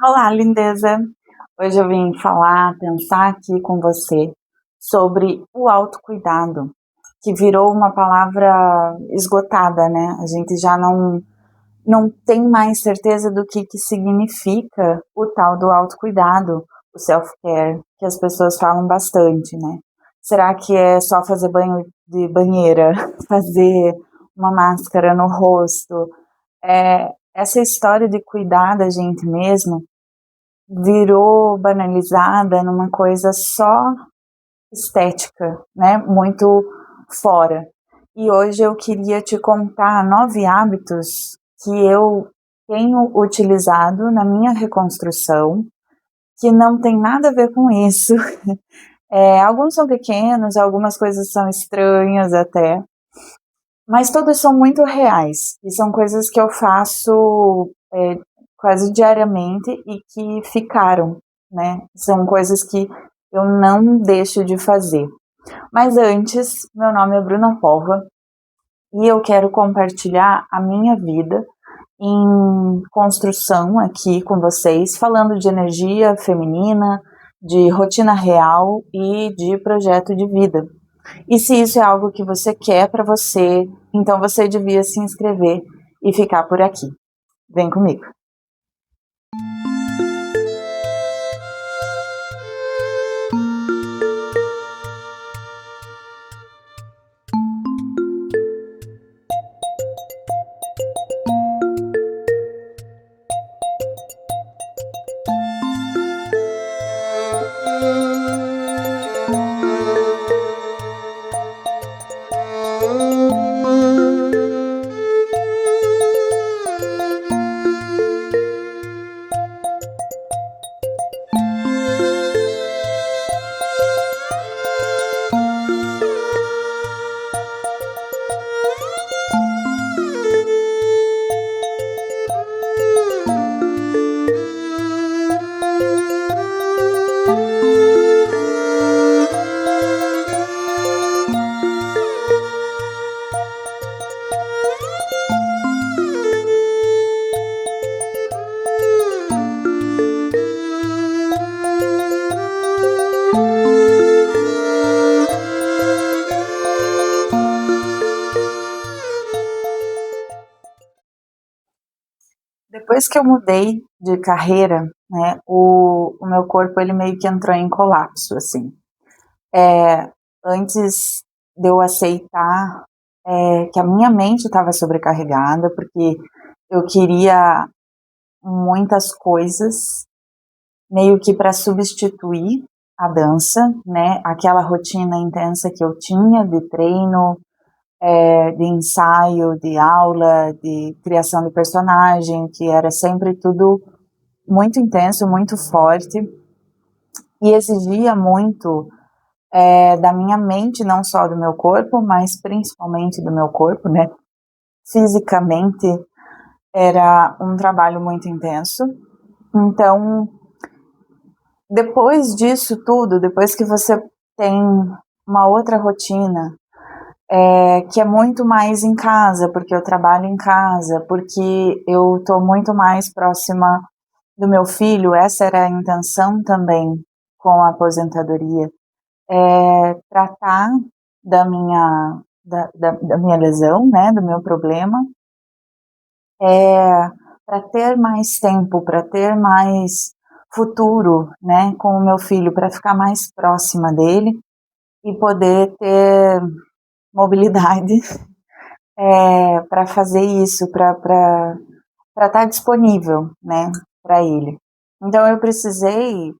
Olá, lindeza! Hoje eu vim falar, pensar aqui com você sobre o autocuidado, que virou uma palavra esgotada, né? A gente já não tem mais certeza do que significa o tal do autocuidado, o self-care, que as pessoas falam bastante, né? Será que é só fazer banho de banheira, fazer uma máscara no rosto? Essa história de cuidar da gente mesmo virou banalizada numa coisa só estética, né? Muito fora. E hoje eu queria te contar 9 hábitos que eu tenho utilizado na minha reconstrução, que não tem nada a ver com isso. Alguns são pequenos, algumas coisas são estranhas até, mas todos são muito reais e são coisas que eu faço quase diariamente e que ficaram, né? São coisas que eu não deixo de fazer. Mas antes, meu nome é Bruna Porra e eu quero compartilhar a minha vida em construção aqui com vocês, falando de energia feminina, de rotina real e de projeto de vida. E se isso é algo que você quer para você, então você devia se inscrever e ficar por aqui. Vem comigo. Depois que eu mudei de carreira, né, o meu corpo ele meio que entrou em colapso, assim. Antes de eu aceitar que a minha mente estava sobrecarregada, porque eu queria muitas coisas, meio que para substituir a dança, né, aquela rotina intensa que eu tinha de treino, de ensaio, de aula, de criação de personagem, que era sempre tudo muito intenso, muito forte, e exigia muito da minha mente, não só do meu corpo, mas principalmente do meu corpo, né? Fisicamente era um trabalho muito intenso. Então, depois disso tudo, depois que você tem uma outra rotina, que é muito mais em casa, porque eu trabalho em casa, porque eu estou muito mais próxima do meu filho, essa era a intenção também com a aposentadoria, tratar da minha lesão, né, do meu problema, para ter mais tempo, para ter mais futuro, né, com o meu filho, para ficar mais próxima dele e poder ter mobilidade para fazer isso, para estar disponível, né, para ele. Então eu precisei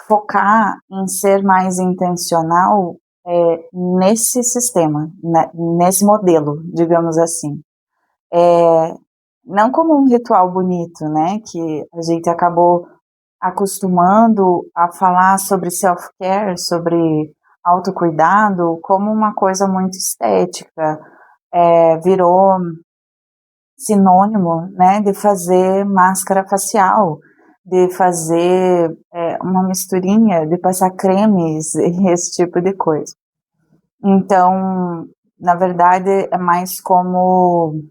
focar em ser mais intencional nesse sistema, né, nesse modelo, digamos assim. Não como um ritual bonito, né, que a gente acabou acostumando a falar sobre self-care, sobre autocuidado, como uma coisa muito estética, virou sinônimo, né, de fazer máscara facial, de fazer uma misturinha, de passar cremes e esse tipo de coisa. Então, na verdade, é mais como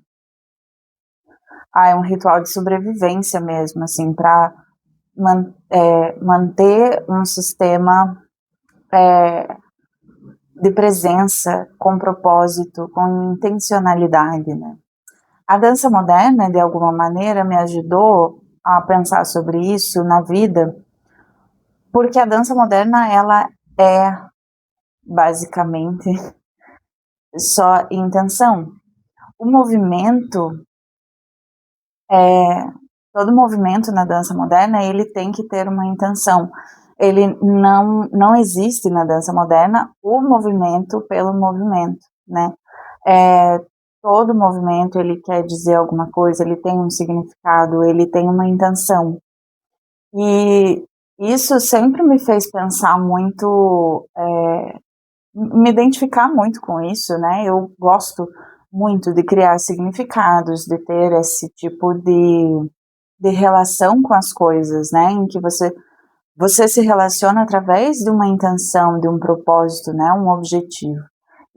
é um ritual de sobrevivência mesmo, assim, para manter um sistema de presença com propósito, com intencionalidade, né? A dança moderna, de alguma maneira, me ajudou a pensar sobre isso na vida, porque a dança moderna, ela é basicamente só intenção. O movimento, todo movimento na dança moderna, ele tem que ter uma intenção. Ele não existe na dança moderna o movimento pelo movimento, né? Todo movimento, ele quer dizer alguma coisa, ele tem um significado, ele tem uma intenção. E isso sempre me fez pensar muito, me identificar muito com isso, né? Eu gosto muito de criar significados, de ter esse tipo de relação com as coisas, né? Em que você se relaciona através de uma intenção, de um propósito, né? Um objetivo.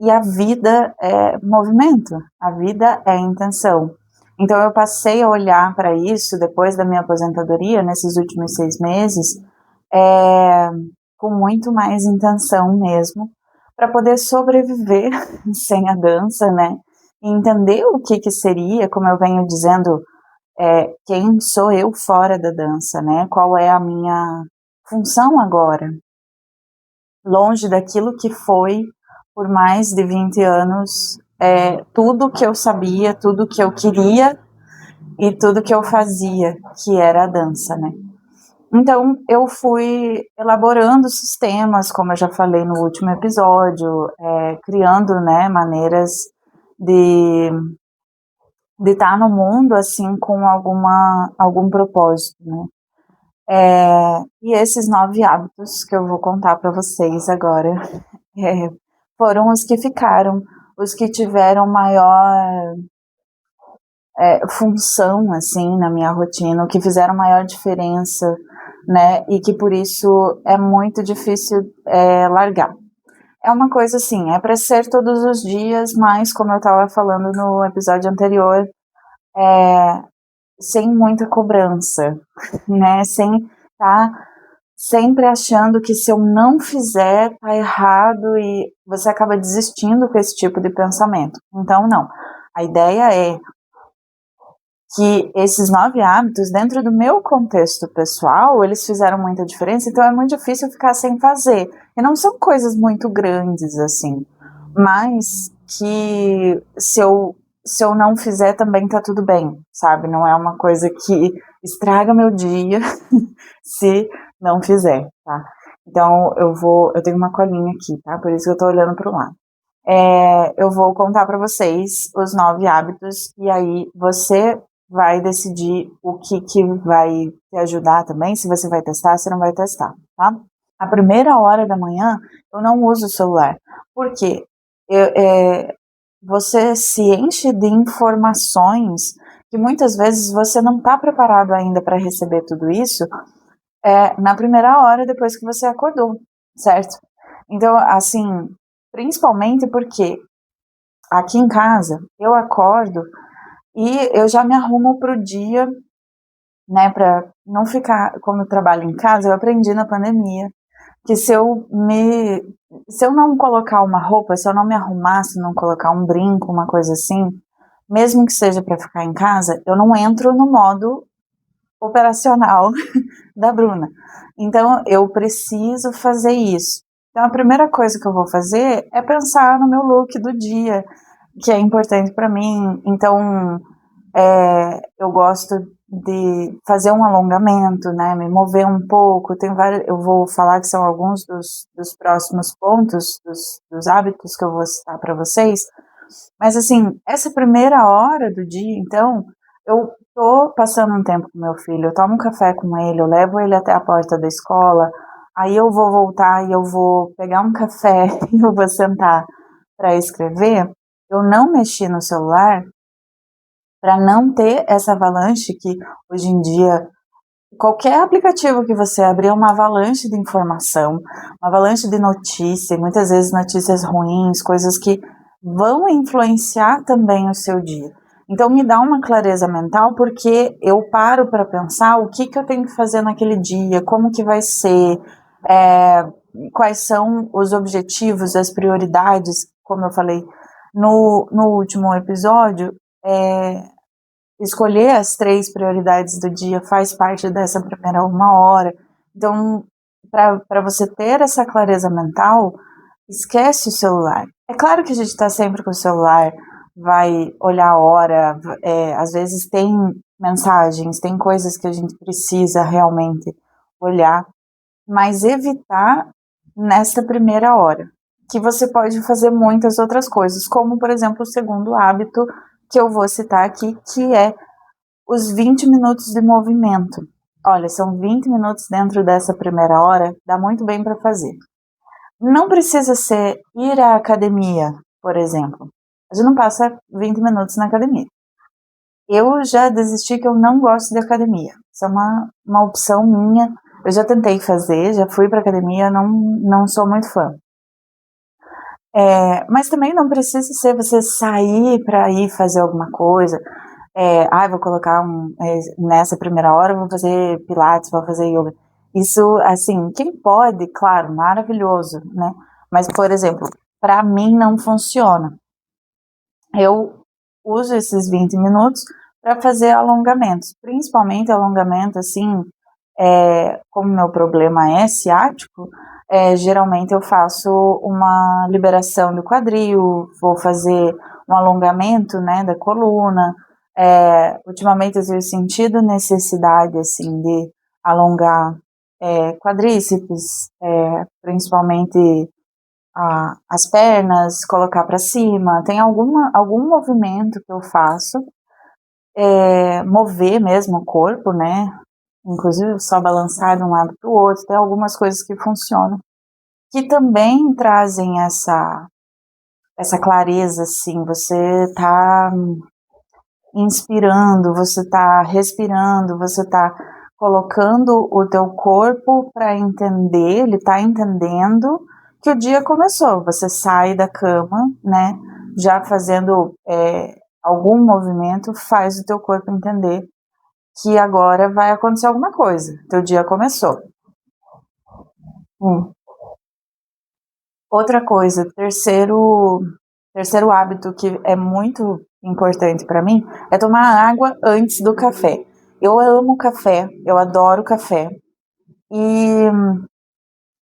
E a vida é movimento, a vida é intenção. Então eu passei a olhar para isso depois da minha aposentadoria, nesses últimos 6 meses, com muito mais intenção mesmo, para poder sobreviver sem a dança, né? E entender o que seria, como eu venho dizendo, quem sou eu fora da dança, né? Qual é a minha função agora? Longe daquilo que foi por mais de 20 anos, tudo que eu sabia, tudo que eu queria e tudo que eu fazia, que era a dança, né? Então, eu fui elaborando sistemas, como eu já falei no último episódio, criando, né, maneiras de estar no mundo, assim, com algum propósito, né? E esses 9 hábitos que eu vou contar para vocês agora foram os que ficaram, os que tiveram maior função, assim, na minha rotina, o que fizeram maior diferença, né, e que por isso é muito difícil largar. É uma coisa assim, é para ser todos os dias, mas como eu estava falando no episódio anterior, sem muita cobrança, né, sem estar sempre achando que se eu não fizer, tá errado e você acaba desistindo com esse tipo de pensamento. Então, não. A ideia é que esses 9 hábitos, dentro do meu contexto pessoal, eles fizeram muita diferença, então é muito difícil ficar sem fazer. E não são coisas muito grandes, assim, mas que se eu não fizer também tá tudo bem, sabe? Não é uma coisa que estraga meu dia se não fizer, tá? Então eu tenho uma colinha aqui, tá? Por isso que eu tô olhando pro lado. Eu vou contar para vocês os 9 hábitos e aí você vai decidir o que vai te ajudar também, se você vai testar, se não vai testar, tá? A primeira hora da manhã eu não uso o celular, porque você se enche de informações que muitas vezes você não está preparado ainda para receber tudo isso na primeira hora depois que você acordou, certo? Então, assim, principalmente porque aqui em casa eu acordo e eu já me arrumo pro dia, né, para não ficar, como eu trabalho em casa, eu aprendi na pandemia que se eu não colocar uma roupa, se eu não me arrumar, se não colocar um brinco, uma coisa assim, mesmo que seja para ficar em casa, eu não entro no modo operacional da Bruna. Então eu preciso fazer isso. Então a primeira coisa que eu vou fazer é pensar no meu look do dia, que é importante para mim. Então eu gosto de fazer um alongamento, né, me mover um pouco. Eu vou falar que são alguns dos próximos pontos, dos hábitos que eu vou citar para vocês. Mas assim, essa primeira hora do dia, então, eu tô passando um tempo com meu filho, eu tomo um café com ele, eu levo ele até a porta da escola, aí eu vou voltar e eu vou pegar um café e eu vou sentar para escrever. Eu não mexi no celular para não ter essa avalanche que hoje em dia qualquer aplicativo que você abrir é uma avalanche de informação, uma avalanche de notícias, muitas vezes notícias ruins, coisas que vão influenciar também o seu dia. Então me dá uma clareza mental, porque eu paro para pensar o que eu tenho que fazer naquele dia, como que vai ser, quais são os objetivos, as prioridades, como eu falei no último episódio, escolher as 3 prioridades do dia faz parte dessa primeira 1 hora. Então, para você ter essa clareza mental, esquece o celular. É claro que a gente está sempre com o celular, vai olhar a hora, às vezes tem mensagens, tem coisas que a gente precisa realmente olhar, mas evitar nesta primeira hora, que você pode fazer muitas outras coisas, como, por exemplo, o segundo hábito que eu vou citar aqui, que é os 20 minutos de movimento. Olha, são 20 minutos dentro dessa primeira hora, dá muito bem para fazer. Não precisa ser ir à academia, por exemplo. A gente não passa 20 minutos na academia. Eu já desisti, que eu não gosto de academia. Isso é uma opção minha. Eu já tentei fazer, já fui para academia, não sou muito fã. Mas também não precisa ser você sair para ir fazer alguma coisa. Vou colocar nessa primeira hora, vou fazer pilates, vou fazer yoga. Isso, assim, quem pode, claro, maravilhoso, né? Mas, por exemplo, para mim não funciona. Eu uso esses 20 minutos para fazer alongamentos, principalmente alongamento, assim, como meu problema é ciático, geralmente eu faço uma liberação do quadril, vou fazer um alongamento, né, da coluna. Ultimamente eu tenho sentido necessidade, assim, de alongar quadríceps, principalmente as pernas, colocar para cima. Tem algum movimento que eu faço, mover mesmo o corpo, né? Inclusive só balançar de um lado para o outro. Tem algumas coisas que funcionam, que também trazem essa clareza, assim. Você tá inspirando, você tá respirando, você tá colocando o teu corpo para entender, ele tá entendendo que o dia começou. Você sai da cama, né, já fazendo algum movimento, faz o teu corpo entender que agora vai acontecer alguma coisa, teu dia começou. Outra coisa, terceiro hábito que é muito importante para mim é tomar água antes do café. Eu amo café, eu adoro café. E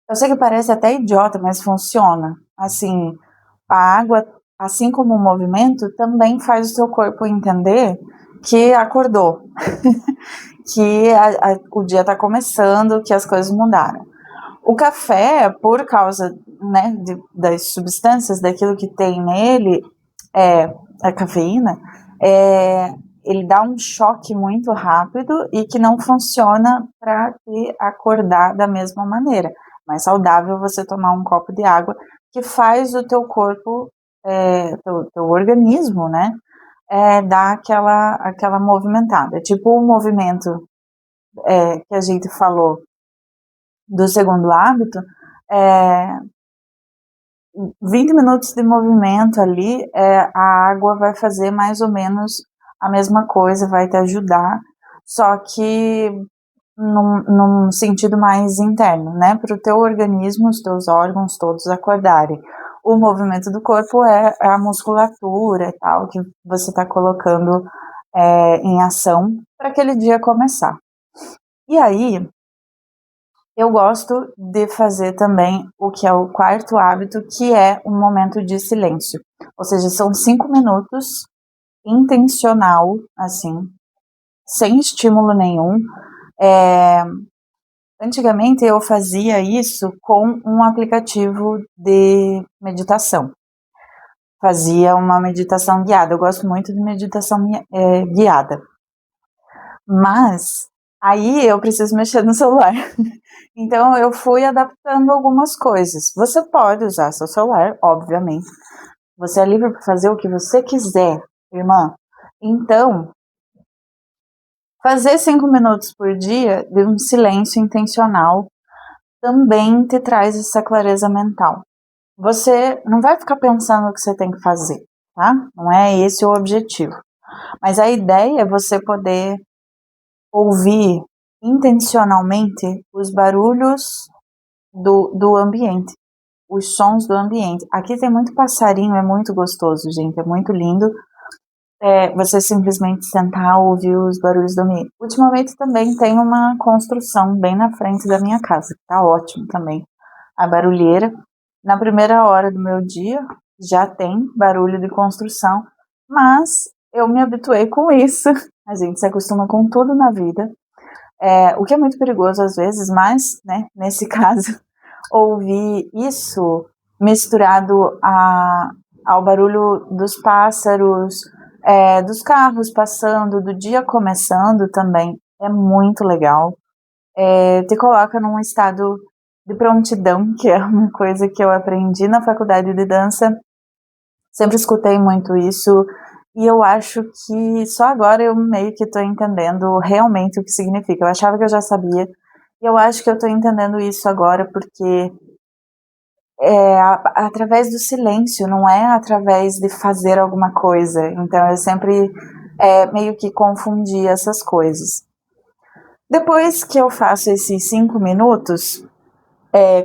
eu sei que parece até idiota, mas funciona. Assim, a água, assim como o movimento, também faz o seu corpo entender que acordou, que o dia está começando, que as coisas mudaram. O café, por causa, né, das substâncias, daquilo que tem nele, a cafeína, ele dá um choque muito rápido e que não funciona para te acordar da mesma maneira. Mais saudável você tomar um copo de água, que faz o teu corpo, teu organismo, né, dar aquela movimentada. Tipo o movimento que a gente falou do segundo hábito, 20 minutos de movimento ali, a água vai fazer mais ou menos a mesma coisa, vai te ajudar, só que num sentido mais interno, né, para o teu organismo, os teus órgãos todos acordarem. O movimento do corpo é a musculatura e tal, que você está colocando em ação para aquele dia começar. E aí, eu gosto de fazer também o que é o quarto hábito, que é um momento de silêncio. Ou seja, são 5 minutos intencional, assim, sem estímulo nenhum. Antigamente eu fazia isso com um aplicativo de meditação. Fazia uma meditação guiada. Eu gosto muito de meditação guiada. Mas aí eu preciso mexer no celular. Então eu fui adaptando algumas coisas. Você pode usar seu celular, obviamente. Você é livre para fazer o que você quiser, irmã. Então, fazer 5 minutos por dia de um silêncio intencional também te traz essa clareza mental. Você não vai ficar pensando o que você tem que fazer, tá? Não é esse o objetivo. Mas a ideia é você poder ouvir intencionalmente os barulhos do ambiente, os sons do ambiente. Aqui tem muito passarinho, é muito gostoso, gente, é muito lindo. Você simplesmente sentar, ouvir os barulhos do ambiente. Ultimamente também tem uma construção bem na frente da minha casa, que tá ótimo também. A barulheira, na primeira hora do meu dia, já tem barulho de construção, mas eu me habituei com isso. A gente se acostuma com tudo na vida. O que é muito perigoso às vezes, mas, né, nesse caso, ouvir isso misturado ao barulho dos pássaros, dos carros passando, do dia começando também, é muito legal. Te coloca num estado de prontidão, que é uma coisa que eu aprendi na faculdade de dança. Sempre escutei muito isso, e eu acho que só agora eu meio que estou entendendo realmente o que significa. Eu achava que eu já sabia, e eu acho que eu estou entendendo isso agora, porque através do silêncio, não é através de fazer alguma coisa. Então eu sempre meio que confundi essas coisas. Depois que eu faço esses 5 minutos,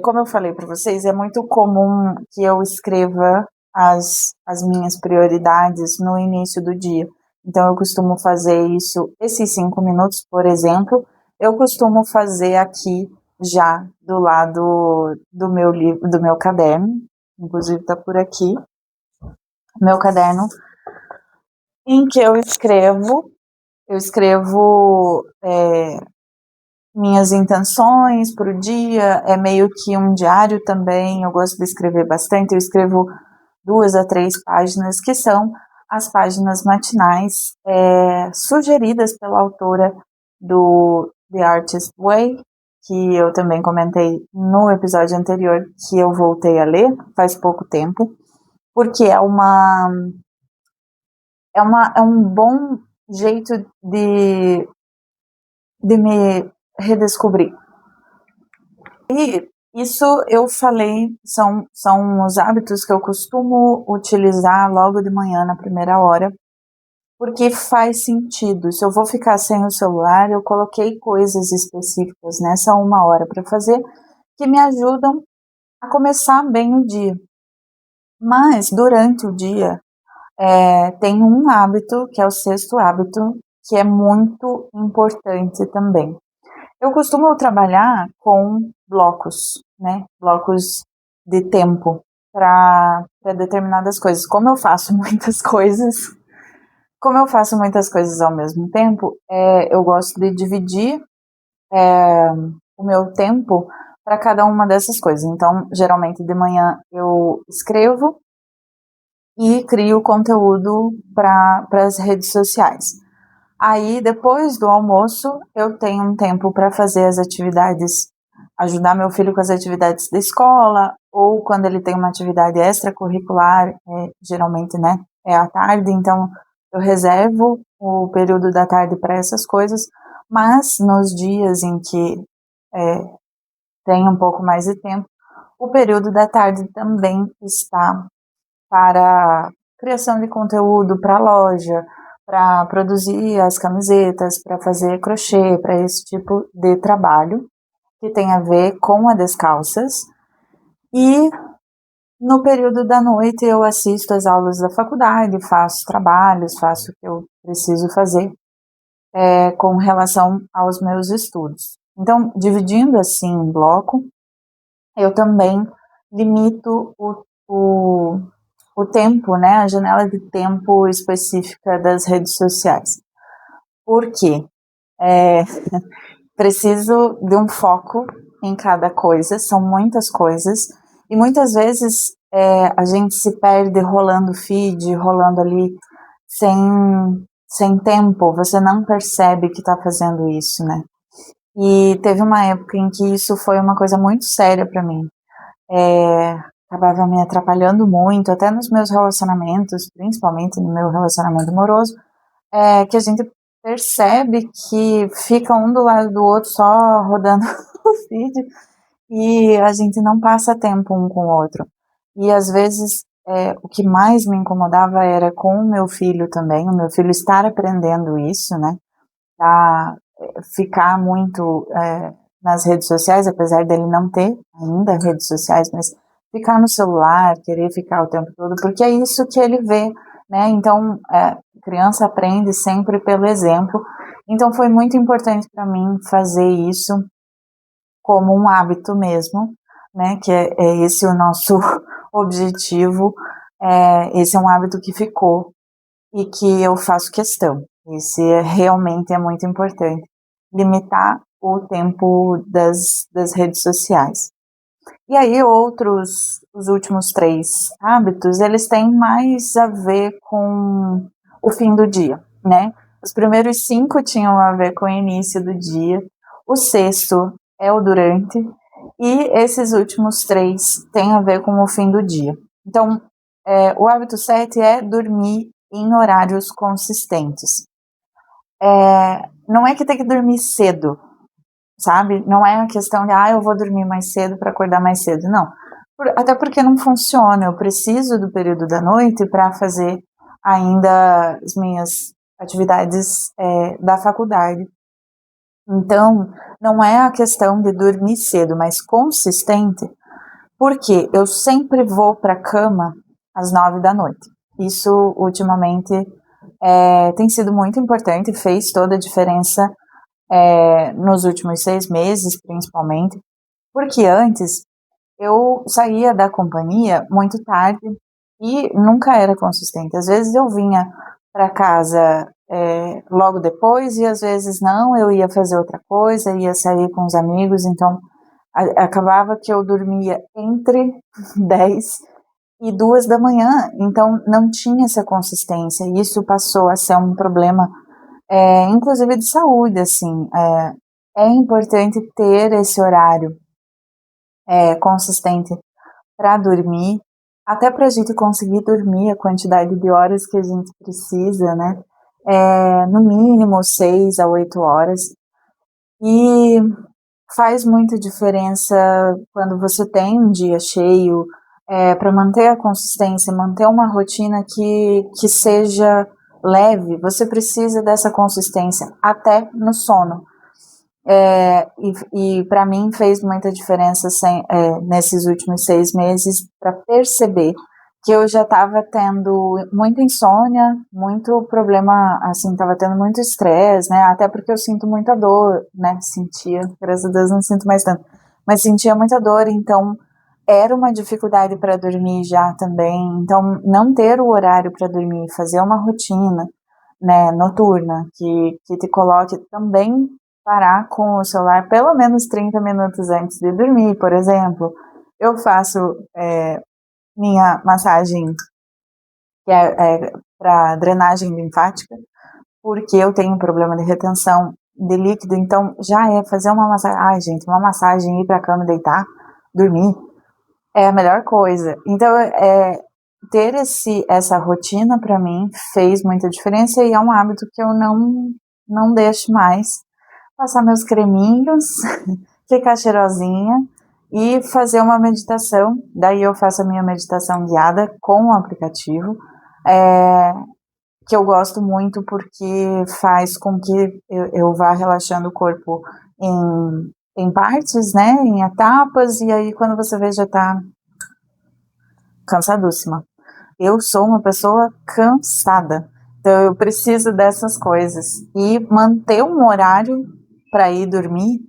como eu falei para vocês, é muito comum que eu escreva as minhas prioridades no início do dia. Então eu costumo fazer isso, esses 5 minutos, por exemplo, eu costumo fazer aqui já do lado do meu livro, do meu caderno, inclusive está por aqui, meu caderno, em que eu escrevo minhas intenções para o dia, é meio que um diário também, eu gosto de escrever bastante, eu escrevo 2 a 3 páginas, que são as páginas matinais sugeridas pela autora do The Artist Way, que eu também comentei no episódio anterior, que eu voltei a ler faz pouco tempo, porque é um bom jeito de me redescobrir. E isso eu falei, são os hábitos que eu costumo utilizar logo de manhã na primeira hora, porque faz sentido. Se eu vou ficar sem o celular, eu coloquei coisas específicas nessa 1 hora para fazer, que me ajudam a começar bem o dia. Mas durante o dia, tem um hábito, que é o 6º hábito, que é muito importante também. Eu costumo trabalhar com blocos, né? Blocos de tempo para determinadas coisas. Como eu faço muitas coisas ao mesmo tempo, eu gosto de dividir o meu tempo para cada uma dessas coisas. Então, geralmente de manhã eu escrevo e crio conteúdo para as redes sociais. Aí, depois do almoço, eu tenho um tempo para fazer as atividades, ajudar meu filho com as atividades da escola, ou quando ele tem uma atividade extracurricular, geralmente, né, é à tarde, então eu reservo o período da tarde para essas coisas, mas nos dias em que tem um pouco mais de tempo, o período da tarde também está para criação de conteúdo para a loja, para produzir as camisetas, para fazer crochê, para esse tipo de trabalho que tem a ver com a Descalças. E no período da noite eu assisto às aulas da faculdade, faço trabalhos, faço o que eu preciso fazer com relação aos meus estudos. Então, dividindo assim em bloco, eu também limito o tempo, né, a janela de tempo específica das redes sociais. Por quê? Preciso de um foco em cada coisa, são muitas coisas, e muitas vezes a gente se perde rolando feed, rolando ali sem tempo, você não percebe que está fazendo isso, né? E teve uma época em que isso foi uma coisa muito séria para mim. Acabava me atrapalhando muito, até nos meus relacionamentos, principalmente no meu relacionamento amoroso, que a gente percebe que fica um do lado do outro só rodando o feed e a gente não passa tempo um com o outro. E às vezes o que mais me incomodava era com o meu filho também, o meu filho estar aprendendo isso, né, a ficar muito nas redes sociais, apesar dele não ter ainda redes sociais, mas ficar no celular, querer ficar o tempo todo, porque é isso que ele vê, né, então a criança aprende sempre pelo exemplo, então foi muito importante para mim fazer isso como um hábito mesmo, né, que é esse o nosso objetivo, esse é um hábito que ficou e que eu faço questão, esse realmente é muito importante, limitar o tempo das redes sociais. E aí os últimos 3 hábitos, eles têm mais a ver com o fim do dia, né, os primeiros 5 tinham a ver com o início do dia, o sexto é o durante, e esses últimos 3 têm a ver com o fim do dia. Então, o hábito 7 é dormir em horários consistentes. Não é que tem que dormir cedo, sabe? Não é uma questão de, eu vou dormir mais cedo para acordar mais cedo. Não. Até porque não funciona. Eu preciso do período da noite para fazer ainda as minhas atividades da faculdade. Então, não é a questão de dormir cedo, mas consistente, porque eu sempre vou para a cama às 9 da noite. Isso, ultimamente, tem sido muito importante, fez toda a diferença nos últimos 6 meses, principalmente, porque antes eu saía da companhia muito tarde e nunca era consistente. Às vezes eu vinha para casa logo depois e às vezes não, eu ia fazer outra coisa, ia sair com os amigos, então acabava que eu dormia entre 10 e 2 da manhã, então não tinha essa consistência, e isso passou a ser um problema, inclusive de saúde, assim, é importante ter esse horário consistente para dormir, até para a gente conseguir dormir a quantidade de horas que a gente precisa, né, no mínimo 6 a 8 horas, e faz muita diferença quando você tem um dia cheio, para manter a consistência, manter uma rotina que seja leve, você precisa dessa consistência, até no sono. E para mim fez muita diferença nesses últimos 6 meses para perceber que eu já estava tendo muita insônia, muito problema, assim, estava tendo muito estresse, né, até porque eu sinto muita dor, né, sentia, graças a Deus não sinto mais tanto, mas sentia muita dor, então era uma dificuldade para dormir já também, então não ter o horário para dormir, fazer uma rotina, né, noturna, que te coloque também, parar com o celular pelo menos 30 minutos antes de dormir, por exemplo. Eu faço minha massagem, que é para drenagem linfática, porque eu tenho problema de retenção de líquido, então já fazer uma massagem, gente, uma massagem, ir para a cama, deitar, dormir, é a melhor coisa. Então, ter essa rotina para mim fez muita diferença e é um hábito que eu não deixo mais. Passar meus creminhos, ficar cheirosinha e fazer uma meditação. Daí eu faço a minha meditação guiada com o aplicativo, que eu gosto muito porque faz com que eu vá relaxando o corpo em partes, né, em etapas, e aí quando você vê já tá cansadíssima. Eu sou uma pessoa cansada, então eu preciso dessas coisas. E manter um horário para ir dormir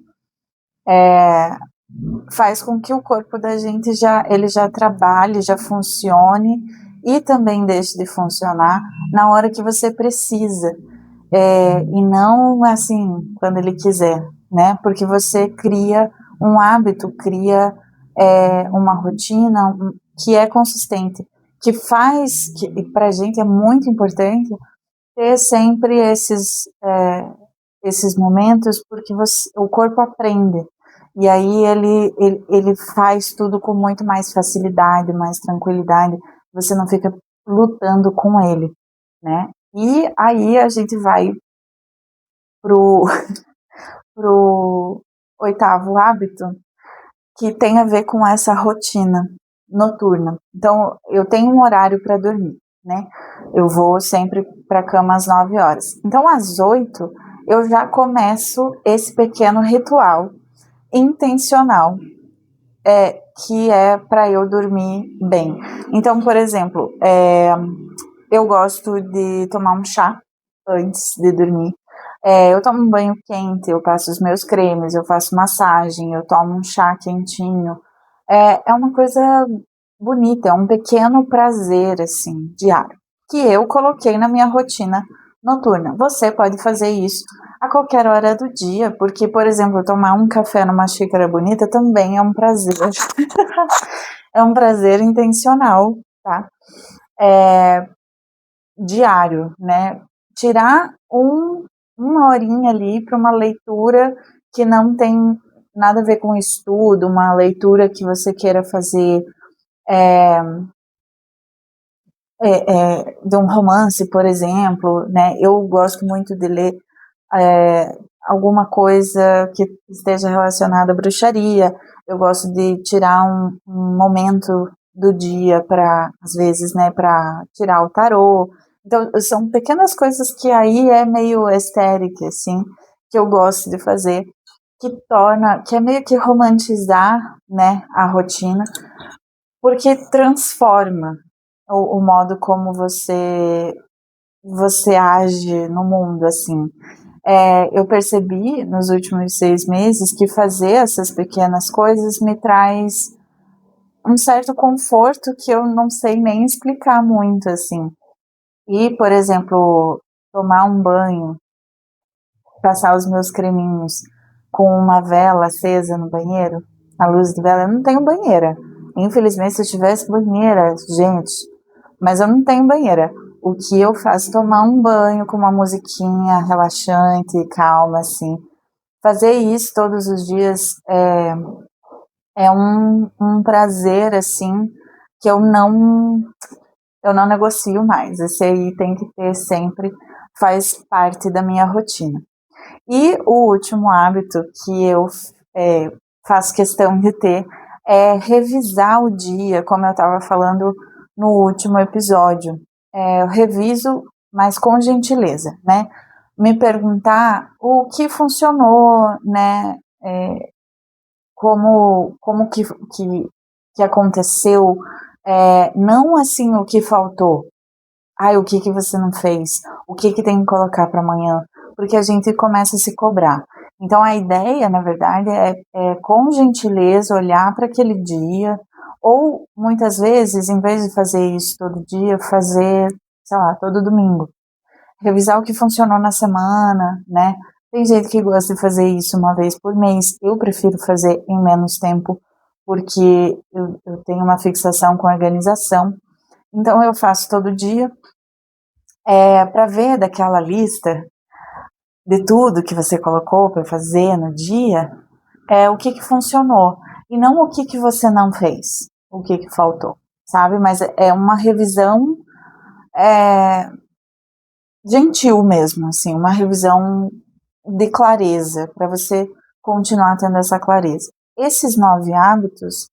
faz com que o corpo da gente ele já trabalhe, já funcione e também deixe de funcionar na hora que você precisa, e não assim quando ele quiser, né? Porque você cria um hábito, cria uma rotina que é consistente, que faz, que para a gente é muito importante ter sempre esses momentos, porque o corpo aprende, e aí ele faz tudo com muito mais facilidade, mais tranquilidade, você não fica lutando com ele, né? E aí a gente vai pro, pro 8º hábito, que tem a ver com essa rotina, noturna. Então, eu tenho um horário para dormir, né? Eu vou sempre para a cama às 9 horas. Então, às 8, eu já começo esse pequeno ritual intencional, que é para eu dormir bem. Então, por exemplo, eu gosto de tomar um chá antes de dormir. Eu tomo um banho quente, eu passo os meus cremes, eu faço massagem, eu tomo um chá quentinho. É uma coisa bonita, é um pequeno prazer, assim, diário, que eu coloquei na minha rotina noturna. Você pode fazer isso a qualquer hora do dia, porque, por exemplo, tomar um café numa xícara bonita também é um prazer. É um prazer intencional, tá? Diário, né? Tirar uma horinha ali para uma leitura que não tem nada a ver com estudo, uma leitura que você queira fazer de um romance, por exemplo, né? Eu gosto muito de ler alguma coisa que esteja relacionada à bruxaria. Eu gosto de tirar um momento do dia para, às vezes, né, para tirar o tarô. Então, são pequenas coisas que aí é meio estética, assim, que eu gosto de fazer, que é meio que romantizar, né, a rotina, porque transforma o modo como você age no mundo, assim. Eu percebi nos últimos 6 meses que fazer essas pequenas coisas me traz um certo conforto que eu não sei nem explicar muito, assim. E, por exemplo, tomar um banho, passar os meus creminhos com uma vela acesa no banheiro, a luz de vela, eu não tenho banheira. Infelizmente, se eu tivesse banheira, gente, mas eu não tenho banheira. O que eu faço é tomar um banho com uma musiquinha relaxante, calma, assim. Fazer isso todos os dias é um prazer, assim, que eu não negocio mais. Esse aí tem que ter sempre, faz parte da minha rotina. E o último hábito que eu faço questão de ter é revisar o dia, como eu estava falando no último episódio. Eu reviso, mas com gentileza, né? Me perguntar o que funcionou, né? Como que aconteceu, não assim o que faltou, o que você não fez, o que tem que colocar para amanhã, porque a gente começa a se cobrar. Então a ideia, na verdade, é com gentileza olhar para aquele dia, ou muitas vezes, em vez de fazer isso todo dia, fazer, sei lá, todo domingo. Revisar o que funcionou na semana, né? Tem gente que gosta de fazer isso uma vez por mês. Eu prefiro fazer em menos tempo, porque eu tenho uma fixação com a organização. Então eu faço todo dia, para ver daquela lista de tudo que você colocou para fazer no dia, o que funcionou. E não o que você não fez, o que faltou, sabe? Mas é uma revisão gentil mesmo, assim, uma revisão de clareza, para você continuar tendo essa clareza. Esses 9 hábitos,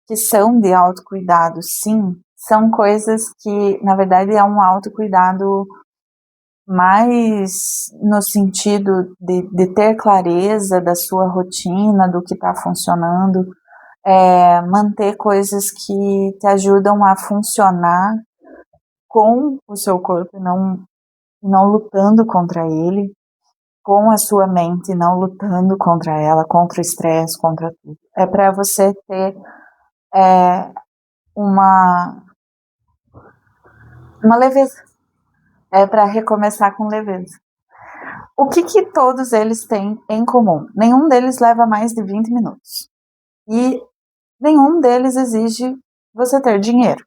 que são de autocuidado, sim, são coisas que, na verdade, é um autocuidado mais no sentido de ter clareza da sua rotina, do que está funcionando, manter coisas que te ajudam a funcionar com o seu corpo, não lutando contra ele, com a sua mente, não lutando contra ela, contra o estresse, contra tudo. É para você ter uma leveza. É para recomeçar com leveza. O que todos eles têm em comum? Nenhum deles leva mais de 20 minutos. E nenhum deles exige você ter dinheiro.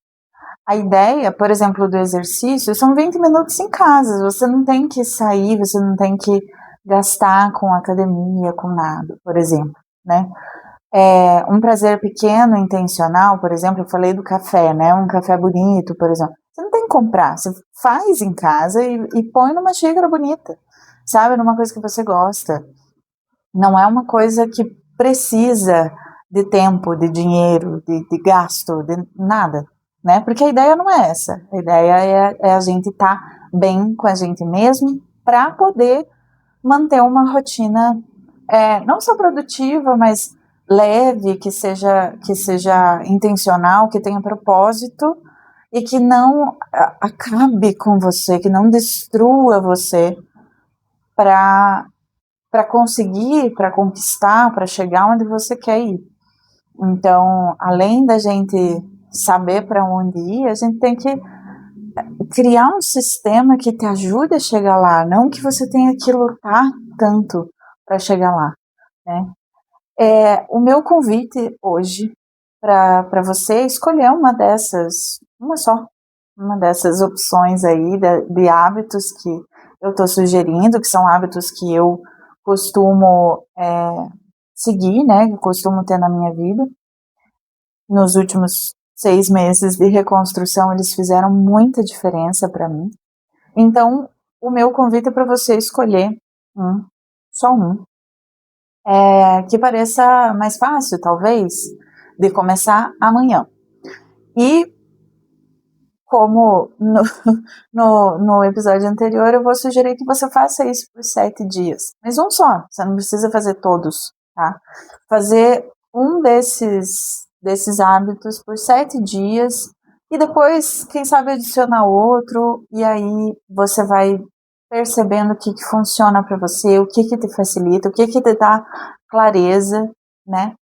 A ideia, por exemplo, do exercício são 20 minutos em casa. Você não tem que sair, você não tem que gastar com academia, com nada, por exemplo, né? Um prazer pequeno, intencional, por exemplo, eu falei do café, né? Um café bonito, por exemplo. Você não tem que comprar, você faz em casa e põe numa xícara bonita, sabe? Numa coisa que você gosta. Não é uma coisa que precisa de tempo, de dinheiro, de gasto, de nada, né? Porque a ideia não é essa. A ideia é a gente estar bem com a gente mesmo para poder manter uma rotina não só produtiva, mas leve, que seja intencional, que tenha propósito e que não acabe com você, que não destrua você para conseguir, para conquistar, para chegar onde você quer ir. Então, além da gente saber para onde ir, a gente tem que criar um sistema que te ajude a chegar lá, não que você tenha que lutar tanto para chegar lá, né? O meu convite hoje para você escolher uma dessas opções aí de hábitos que eu estou sugerindo, que são hábitos que eu costumo seguir, né, que eu costumo ter na minha vida. Nos últimos 6 meses de reconstrução, eles fizeram muita diferença para mim. Então, o meu convite é para você escolher só um, que pareça mais fácil, talvez, de começar amanhã. E, como no episódio anterior, eu vou sugerir que você faça isso por 7 dias. Mas um só, você não precisa fazer todos, tá? Fazer um desses hábitos por 7 dias e depois, quem sabe, adicionar outro, e aí você vai percebendo o que funciona para você, o que te facilita, o que te dá clareza, né?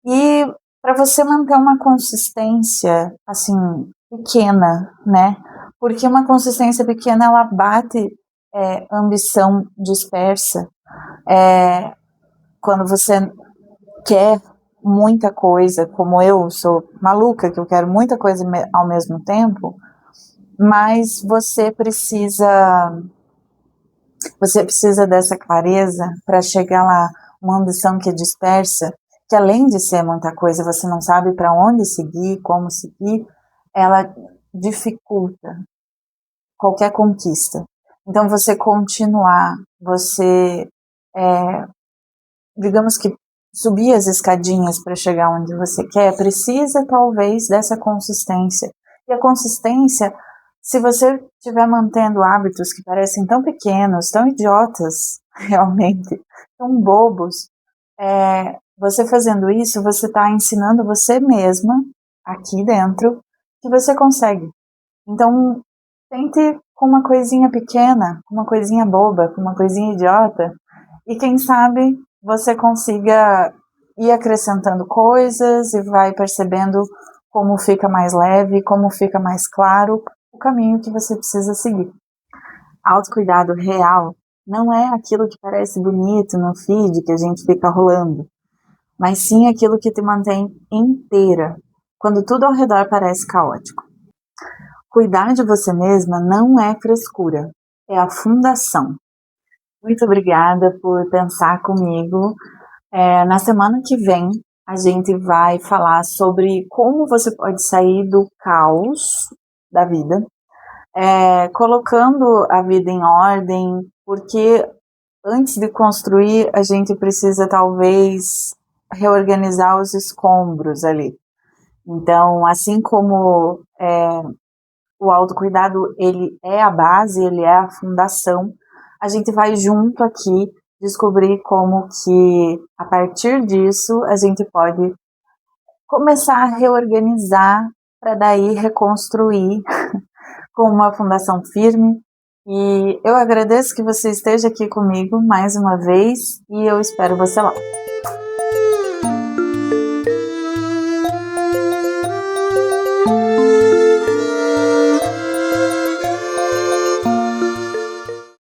E para você manter uma consistência, assim, pequena, né? Porque uma consistência pequena, ela bate ambição dispersa. Quando você quer muita coisa, como eu sou maluca, que eu quero muita coisa ao mesmo tempo, mas você precisa dessa clareza para chegar lá. Uma ambição que é dispersa, que além de ser muita coisa, você não sabe para onde seguir, como seguir, ela dificulta qualquer conquista. Então, você continuar, você, digamos que subir as escadinhas para chegar onde você quer, precisa talvez dessa consistência. E a consistência, se você estiver mantendo hábitos que parecem tão pequenos, tão idiotas, realmente, tão bobos, você fazendo isso, você está ensinando você mesma, aqui dentro, que você consegue. Então, tente com uma coisinha pequena, com uma coisinha boba, com uma coisinha idiota, e quem sabe você consiga ir acrescentando coisas e vai percebendo como fica mais leve, como fica mais claro o caminho que você precisa seguir. Autocuidado real não é aquilo que parece bonito no feed que a gente fica rolando, mas sim aquilo que te mantém inteira, quando tudo ao redor parece caótico. Cuidar de você mesma não é frescura, é a fundação. Muito obrigada por pensar comigo. Na semana que vem, a gente vai falar sobre como você pode sair do caos da vida, colocando a vida em ordem, porque antes de construir, a gente precisa talvez reorganizar os escombros ali. Então, assim como o autocuidado, ele é a base, ele é a fundação, a gente vai junto aqui descobrir como que, a partir disso, a gente pode começar a reorganizar para daí reconstruir com uma fundação firme. E eu agradeço que você esteja aqui comigo mais uma vez e eu espero você lá.